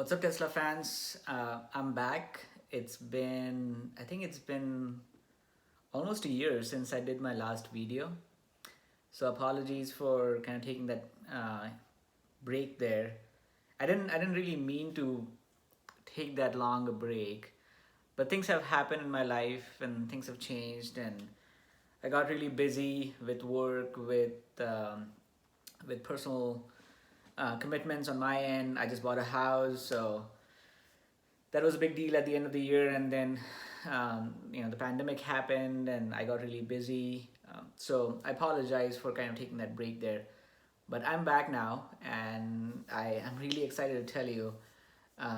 What's up, Tesla fans? I'm back. I think it's been almost a year since I did my last video. So apologies for kind of taking that break there. I didn't really mean to take that long a break, but things have happened in my life and things have changed, and I got really busy with work, with personal commitments on my end. I just bought a house, so that was a big deal at the end of the year. And then the pandemic happened and I got really busy. So I apologize for kind of taking that break there, but I'm back now, and I am really excited to tell you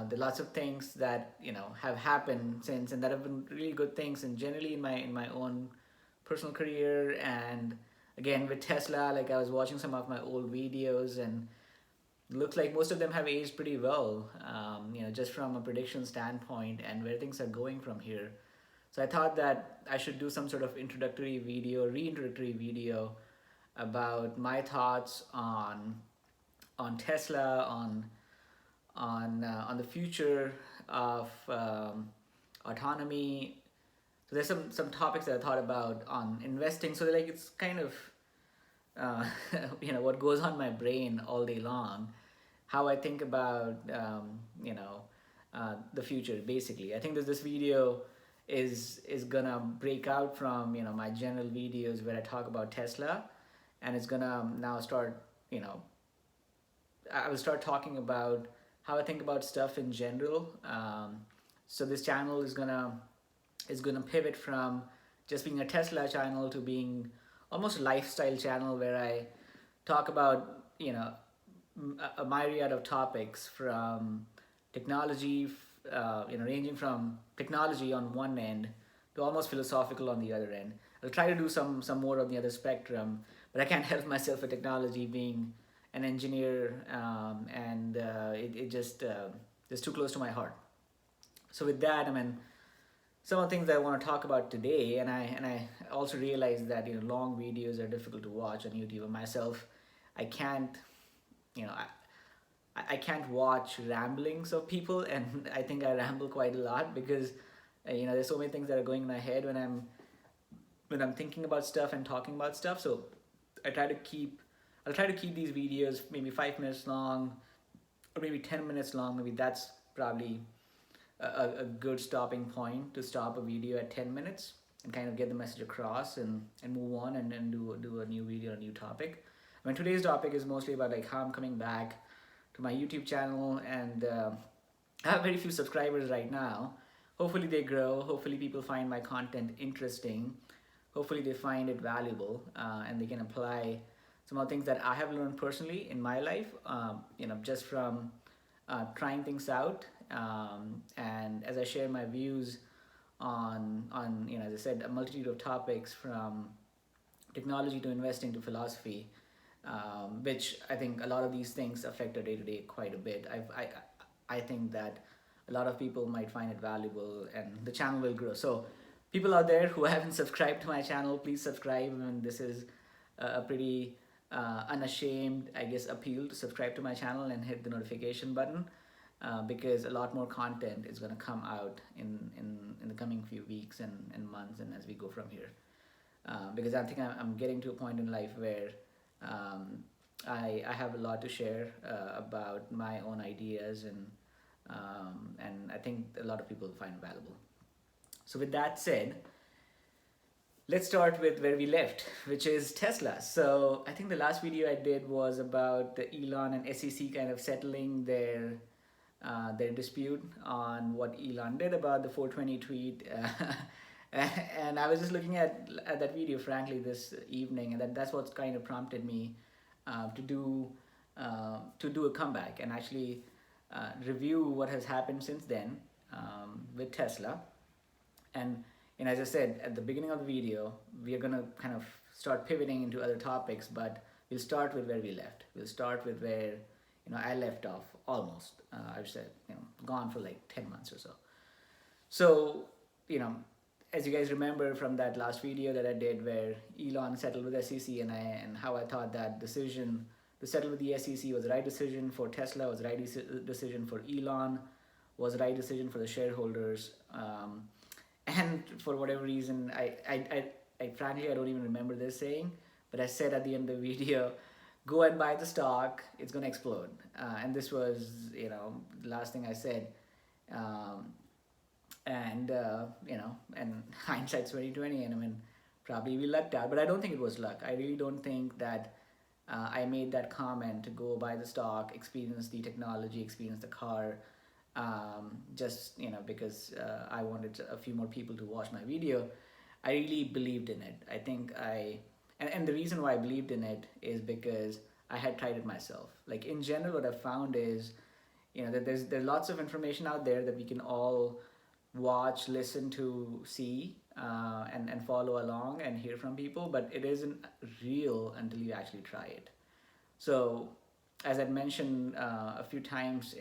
the lots of things that have happened since, and that have been really good things, and generally in my own personal career. And again with Tesla, like I was watching some of my old videos, and looks like most of them have aged pretty well, just from a prediction standpoint and where things are going from here. So I thought that I should do some sort of reintroductory video about my thoughts on Tesla, on the future of autonomy. So there's some topics that I thought about on investing. So like it's kind of uh, what goes on my brain all day long, how I think about the future. Basically, I think that this video is gonna break out from my general videos where I talk about Tesla, and it's gonna now start. I will start talking about how I think about stuff in general. So this channel is gonna pivot from just being a Tesla channel to being almost a lifestyle channel where I talk about a myriad of topics from technology, ranging from technology on one end to almost philosophical on the other end. I'll try to do some more on the other spectrum, but I can't help myself with technology, being an engineer, and it just too close to my heart. So with that, I mean, some of the things that I want to talk about today, and I also realize that long videos are difficult to watch on YouTube. And myself, I can't you know I can't watch ramblings of people, and I think I ramble quite a lot because there's so many things that are going in my head when I'm thinking about stuff and talking about stuff. So I try to keep I'll try to keep these videos maybe 5 minutes long, or maybe 10 minutes long. Maybe that's probably a good stopping point, to stop a video at 10 minutes and kind of get the message across, and move on, and then do a new video, a new topic. I mean, today's topic is mostly about like how I'm coming back to my YouTube channel, and I have very few subscribers right now. Hopefully they grow. Hopefully people find my content interesting. Hopefully they find it valuable, and they can apply some of the things that I have learned personally in my life, just from trying things out. And as I share my views on as I said, a multitude of topics from technology to investing to philosophy, which I think a lot of these things affect our day to day quite a bit. I think that a lot of people might find it valuable, and the channel will grow. So people out there who haven't subscribed to my channel, please subscribe. And this is a pretty unashamed, I guess, appeal to subscribe to my channel and hit the notification button, because a lot more content is going to come out in the coming few weeks and months, and as we go from here. Because I think I'm getting to a point in life where I have a lot to share about my own ideas, and I think a lot of people find it valuable. So with that said, let's start with where we left, which is Tesla. So I think the last video I did was about the Elon and SEC kind of settling their dispute on what Elon did about the 420 tweet. And I was just looking at that video, frankly, this evening, and that's what kind of prompted me to do a comeback and actually review what has happened since then, with Tesla. And as I said at the beginning of the video, we are gonna kind of start pivoting into other topics, but we'll start with where we left. We'll start with where I left off almost. I've said gone for like 10 months or so. So as you guys remember from that last video that I did where Elon settled with SEC, and how I thought that decision, to settle with the SEC was the right decision for Tesla, was the right decision for Elon, was the right decision for the shareholders. And for whatever reason, I frankly, I don't even remember this saying, but I said at the end of the video, go and buy the stock, it's going to explode. And this was, the last thing I said. And and hindsight's 2020, and I mean, probably we lucked out, but I don't think it was luck. I really don't think that I made that comment to go buy the stock, experience the technology, experience the car, just because I wanted a few more people to watch my video. I really believed in it. I think and the reason why I believed in it is because I had tried it myself. Like in general, what I've found is, that there's lots of information out there that we can all watch, listen to, see, and follow along and hear from people, but it isn't real until you actually try it. So, as I'd mentioned a few times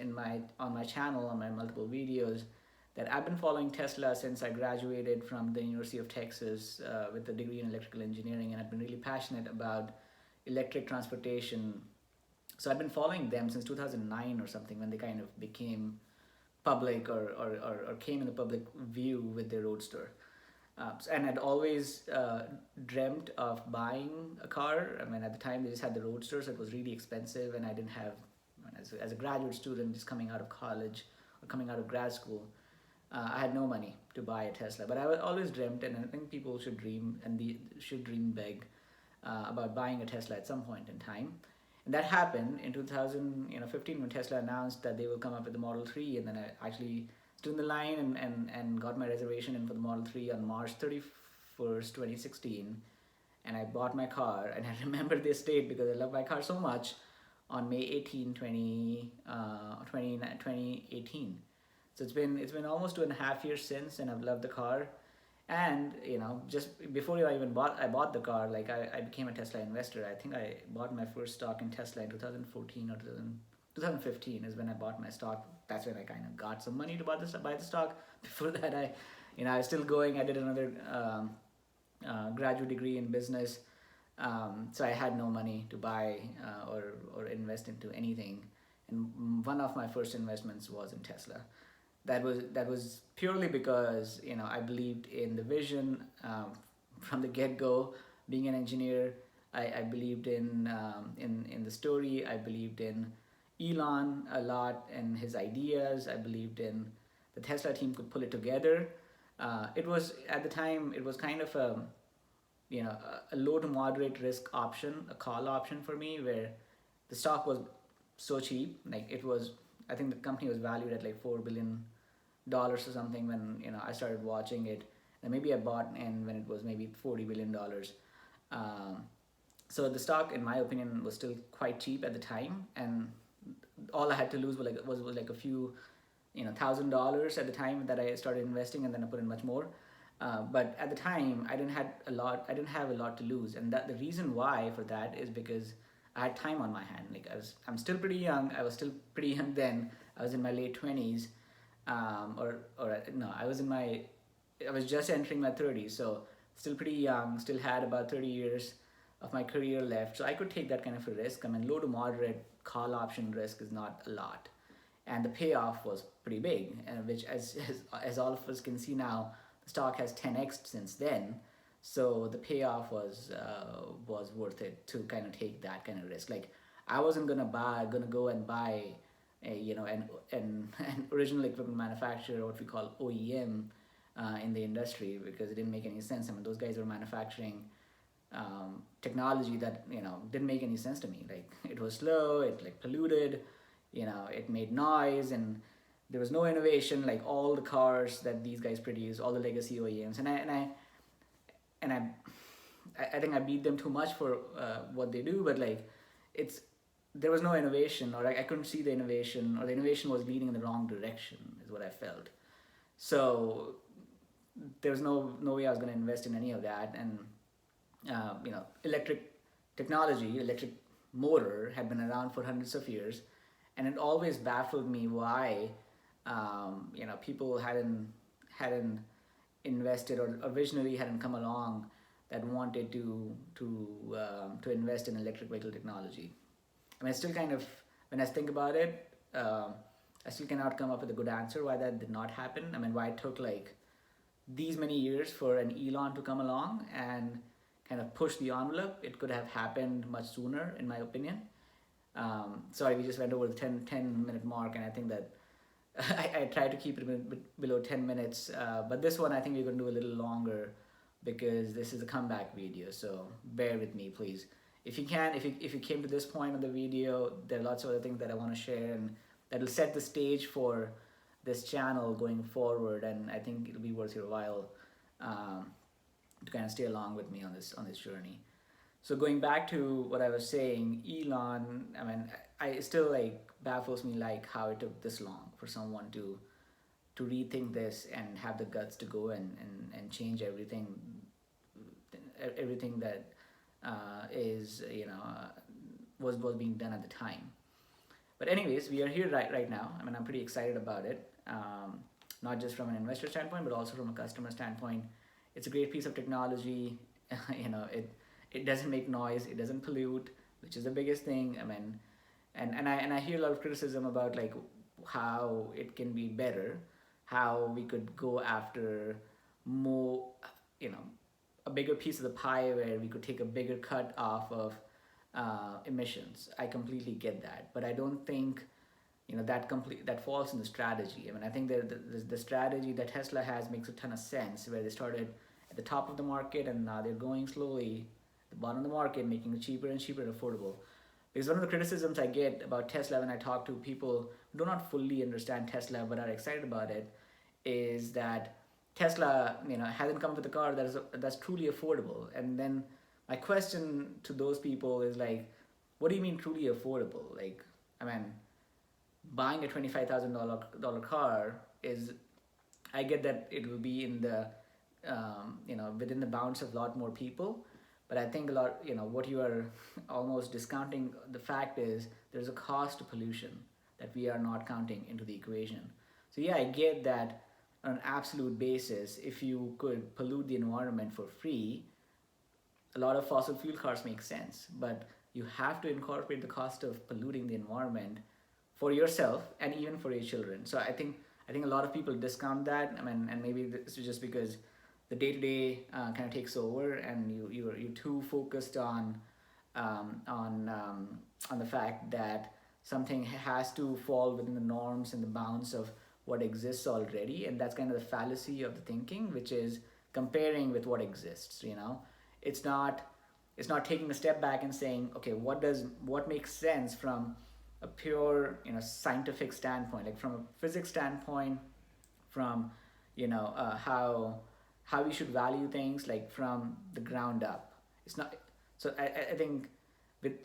on my channel, on my multiple videos, that I've been following Tesla since I graduated from the University of Texas with a degree in electrical engineering, and I've been really passionate about electric transportation. So I've been following them since 2009 or something, when they kind of became public or came in the public view with their Roadster. And I'd always dreamt of buying a car. I mean, at the time they just had the Roadster, so it was really expensive, and I didn't have, as a graduate student just coming out of college or coming out of grad school, I had no money to buy a Tesla. But I always dreamt, and I think people should dream, and should dream big about buying a Tesla at some point in time. And that happened in 2015 when Tesla announced that they will come up with the Model 3, and then I actually stood in the line and got my reservation in for the Model 3 on March 31st, 2016. And I bought my car, and I remember this date because I love my car so much, on May 18, 2018. So it's been almost 2.5 years since, and I've loved the car. And just before I bought the car, like I became a Tesla investor. I think I bought my first stock in Tesla in 2014 or 2015 is when I bought my stock. That's when I kind of got some money to buy the stock. Before that, I was still going. I did another graduate degree in business, so I had no money to buy or invest into anything. And one of my first investments was in Tesla. That was purely because I believed in the vision from the get-go. Being an engineer, I believed in the story. I believed in Elon a lot and his ideas. I believed in the Tesla team could pull it together. It was, at the time, it was kind of a low to moderate risk option, a call option for me, where the stock was so cheap. Like it was, I think the company was valued at like $4 billion or something when I started watching it, and maybe I bought in when it was maybe $40 billion. So the stock, in my opinion, was still quite cheap at the time, and all I had to lose was like a few $1,000 at the time that I started investing, and then I put in much more. But at the time, I didn't have a lot to lose, and that the reason why for that is because I had time on my hand. Like I'm still pretty young. I was still pretty young then. I was in my late 20s, I was just entering my 30s, so still pretty young. Still had about 30 years of my career left, so I could take that kind of a risk. I mean, low to moderate call option risk is not a lot, and the payoff was pretty big, and which as all of us can see now, the stock has 10x since then. So the payoff was worth it to kind of take that kind of risk. Like I wasn't gonna go and buy an original equipment manufacturer, what we call OEM, in the industry, because it didn't make any sense. I mean, those guys were manufacturing technology that didn't make any sense to me. Like it was slow, it like polluted, it made noise, and there was no innovation. Like all the cars that these guys produce, all the legacy OEMs, and I think I beat them too much for what they do, but like there was no innovation, or I couldn't see the innovation, or the innovation was leading in the wrong direction, is what I felt. So there was no way I was going to invest in any of that. And electric technology, electric motor had been around for hundreds of years, and it always baffled me why people hadn't invested, or visionary hadn't come along that wanted to invest in electric vehicle technology. I mean, I still kind of, when I think about it, I still cannot come up with a good answer why that did not happen. I mean, why it took like these many years for an Elon to come along and kind of push the envelope. It could have happened much sooner, in my opinion. Sorry, we just went over the 10 minute mark, and I think that I tried to keep it below 10 minutes. But this one, I think we're going to do a little longer because this is a comeback video. So bear with me, please. If you can, if you came to this point of the video, there are lots of other things that I want to share, and that'll set the stage for this channel going forward. And I think it'll be worth your while to kind of stay along with me on this journey. So going back to what I was saying, Elon, I mean, I still like baffles me like how it took this long for someone to rethink this and have the guts to go and change everything that is was being done at the time. But anyways, we are here right now. I mean, I'm pretty excited about it, not just from an investor standpoint, but also from a customer standpoint. It's a great piece of technology. It doesn't make noise, it doesn't pollute, which is the biggest thing. I mean, and I hear a lot of criticism about like how it can be better, how we could go after more, a bigger piece of the pie where we could take a bigger cut off of emissions. I completely get that, but I don't think that falls in the strategy. I mean, I think the strategy that Tesla has makes a ton of sense, where they started at the top of the market and now they're going slowly the bottom of the market, making it cheaper and cheaper and affordable. Because one of the criticisms I get about Tesla when I talk to people who do not fully understand Tesla but are excited about it is that Tesla, hasn't come up with a car that's truly affordable. And then my question to those people is like, what do you mean truly affordable? Like, I mean, buying a $25,000 car is, I get that it will be in the, within the bounds of a lot more people. But I think what you are almost discounting the fact is there's a cost to pollution that we are not counting into the equation. So yeah, I get that on an absolute basis, if you could pollute the environment for free, a lot of fossil fuel cars make sense. But you have to incorporate the cost of polluting the environment for yourself and even for your children. So I think a lot of people discount that. I mean, and maybe this is just because the day-to-day kind of takes over, and you're too focused on the fact that something has to fall within the norms and the bounds of what exists already, and that's kind of the fallacy of the thinking, which is comparing with what exists. It's not taking a step back and saying, okay, what makes sense from a pure scientific standpoint, like from a physics standpoint, from how we should value things, like from the ground up. It's not so. I think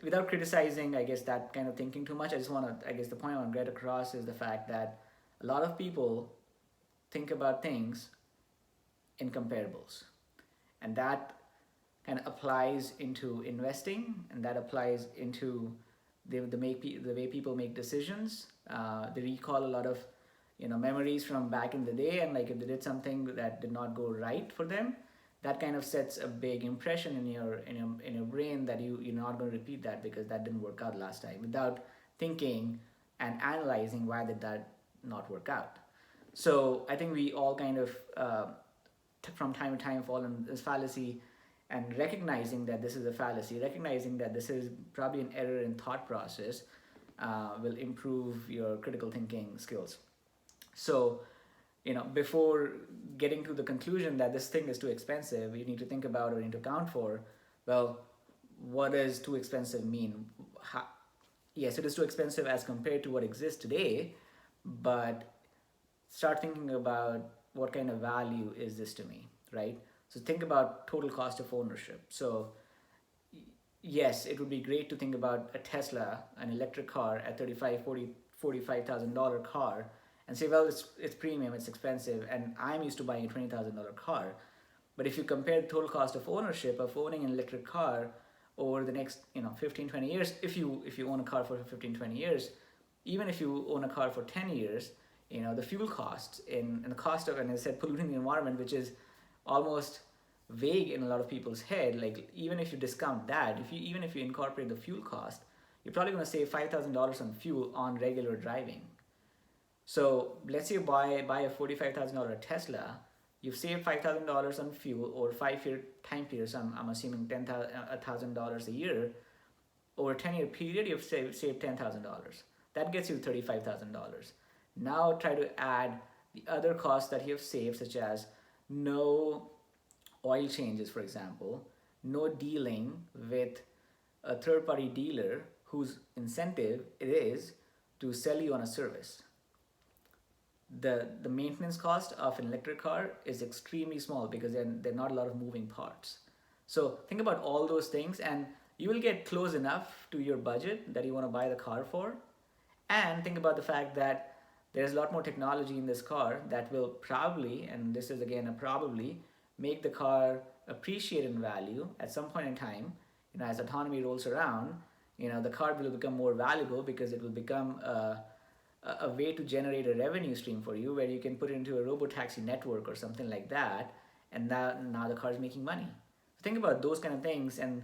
without criticizing, I guess, that kind of thinking too much, I guess the point I want to get across is the fact that a lot of people think about things in comparables, and that kind of applies into investing, and that applies into the way people make decisions. They recall a lot of memories from back in the day, and like if they did something that did not go right for them, that kind of sets a big impression in your brain that you're not going to repeat that because that didn't work out last time, without thinking and analyzing why did that not work out. So I think we all kind of from time to time fall in this fallacy, and recognizing that this is a fallacy, recognizing that this is probably an error in thought process, will improve your critical thinking skills. So, before getting to the conclusion that this thing is too expensive, you need to think about, or you need to account for, well, what does too expensive mean? Yes, it is too expensive as compared to what exists today, but start thinking about what kind of value is this to me, right? So think about total cost of ownership. So yes, it would be great to think about a Tesla, an electric car, at $45,000 car, and say, well, it's premium, it's expensive, and I'm used to buying a $20,000 car. But if you compare the total cost of ownership of owning an electric car over the next 15, 20 years, if you own a car for 15, 20 years, even if you own a car for 10 years, the fuel costs and the cost of, and as I said, polluting the environment, which is almost vague in a lot of people's head, like even if you discount that, even if you incorporate the fuel cost, you're probably going to save $5,000 on fuel on regular driving. So let's say you buy a $45,000 Tesla, you've saved $5,000 on fuel over 5 year time period. So I'm assuming $1,000 a year. Over a 10-year period, you've saved $10,000. That gets you $35,000. Now try to add the other costs that you have saved, such as no oil changes, for example, no dealing with a third-party dealer whose incentive it is to sell you on a service. The maintenance cost of an electric car is extremely small because there are not a lot of moving parts. So think about all those things, and you will get close enough to your budget that you want to buy the car for. And think about the fact that there's a lot more technology in this car that will probably, and this is again a probably, make the car appreciate in value at some point in time. As autonomy rolls around, the car will become more valuable because it will become a way to generate a revenue stream for you, where you can put it into a robotaxi network or something like that, and now the car is making money. So think about those kind of things, and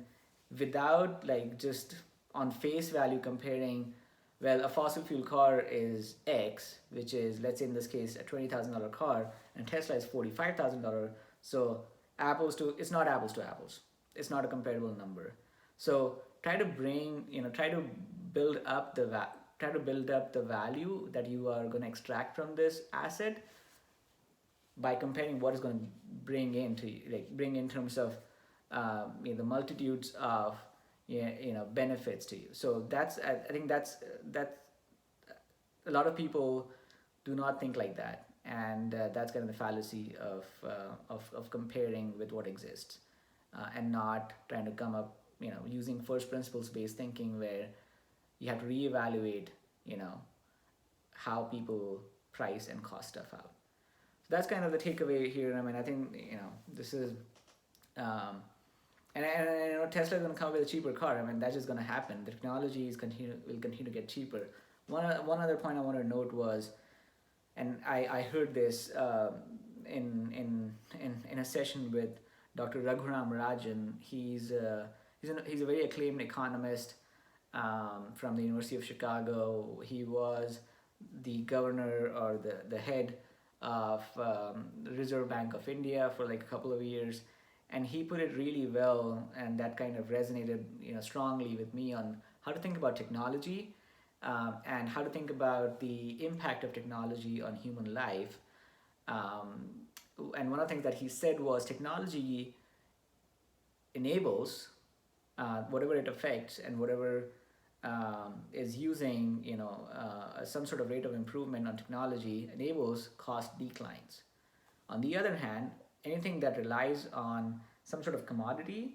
without like just on face value comparing, well, a fossil fuel car is X, which is, let's say in this case, a $20,000 car, and Tesla is $45,000. So it's not apples to apples. It's not a comparable number. So try to build up the value that you are going to extract from this asset by comparing what it's going to bring in terms of the multitudes of benefits to you. So I think that's a lot of people do not think like that, and that's kind of the fallacy of comparing with what exists, and not trying to come up using first principles based thinking, where you have to reevaluate how people price and cost stuff out. So that's kind of the takeaway here. I mean, I think this is and Tesla is going to come with a cheaper car. I mean, that's just going to happen. The technology will continue to get cheaper. One other point I want to note was, and I heard this in a session with Dr. Raghuram Rajan. He's a very acclaimed economist from the University of Chicago. He was the governor or the head of the Reserve Bank of India for like a couple of years. And he put it really well, and that kind of resonated strongly with me on how to think about technology, and how to think about the impact of technology on human life. And one of the things that he said was, technology enables whatever it affects, and whatever is using some sort of rate of improvement on technology enables cost declines. On the other hand, anything that relies on some sort of commodity,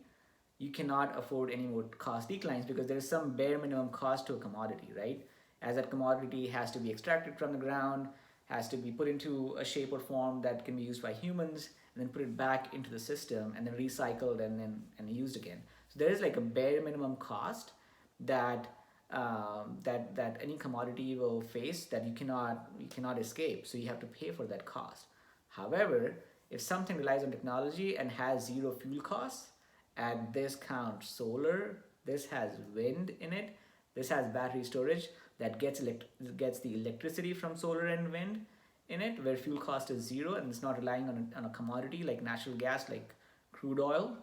you cannot afford any more cost declines, because there is some bare minimum cost to a commodity, right? As that commodity has to be extracted from the ground, has to be put into a shape or form that can be used by humans, and then put it back into the system, and then recycled and used again. So there is like a bare minimum cost that that any commodity will face, that you cannot escape. So you have to pay for that cost. However, if something relies on technology and has zero fuel costs, and this counts solar, this has wind in it, this has battery storage that gets the electricity from solar and wind in it, where fuel cost is zero, and it's not relying on a commodity like natural gas, like crude oil,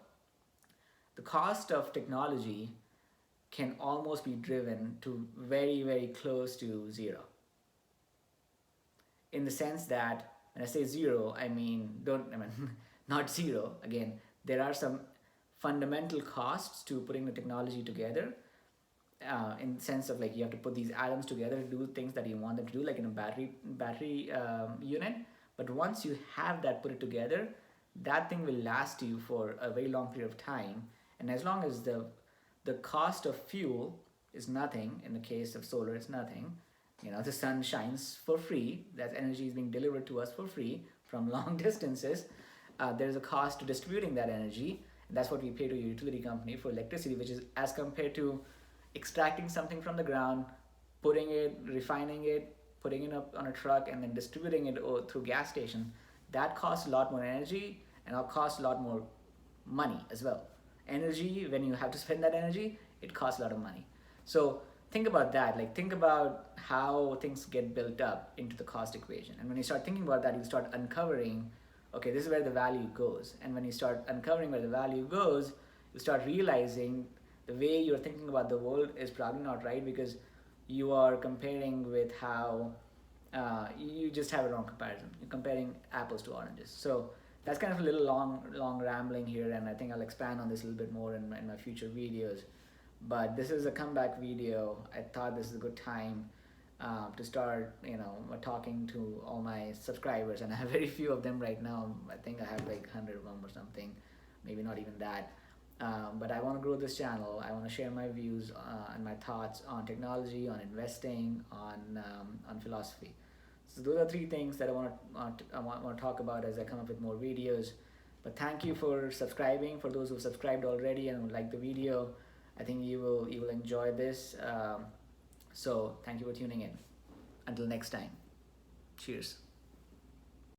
the cost of technology can almost be driven to very, very close to zero. In the sense that, when I say zero, I mean not zero. Again, there are some fundamental costs to putting the technology together, in the sense of like you have to put these atoms together to do things that you want them to do, like in a battery unit. But once you have that put it together, that thing will last you for a very long period of time. And as long as the cost of fuel is nothing, in the case of solar, it's nothing. The sun shines for free. That energy is being delivered to us for free from long distances. There's a cost to distributing that energy. And that's what we pay to a utility company for electricity, which is as compared to extracting something from the ground, putting it, refining it, putting it up on a truck, and then distributing it through gas station. That costs a lot more energy, and it'll cost a lot more money as well. Energy, when you have to spend that energy, it costs a lot of money. So think about that. Like, think about how things get built up into the cost equation. And when you start thinking about that, you start uncovering, okay, this is where the value goes. And when you start uncovering where the value goes, you start realizing the way you're thinking about the world is probably not right, because you are comparing with how you just have a wrong comparison. You're comparing apples to oranges. So that's kind of a little long rambling here, and I think I'll expand on this a little bit more in my future videos. But this is a comeback video. I thought this is a good time to start, talking to all my subscribers, and I have very few of them right now. I think I have like 100 of them or something, maybe not even that. But I want to grow this channel. I want to share my views and my thoughts on technology, on investing, on philosophy. So those are three things that I want to talk about as I come up with more videos. But thank you for subscribing. For those who subscribed already and would like the video, I think you will enjoy this. So thank you for tuning in. Until next time, cheers.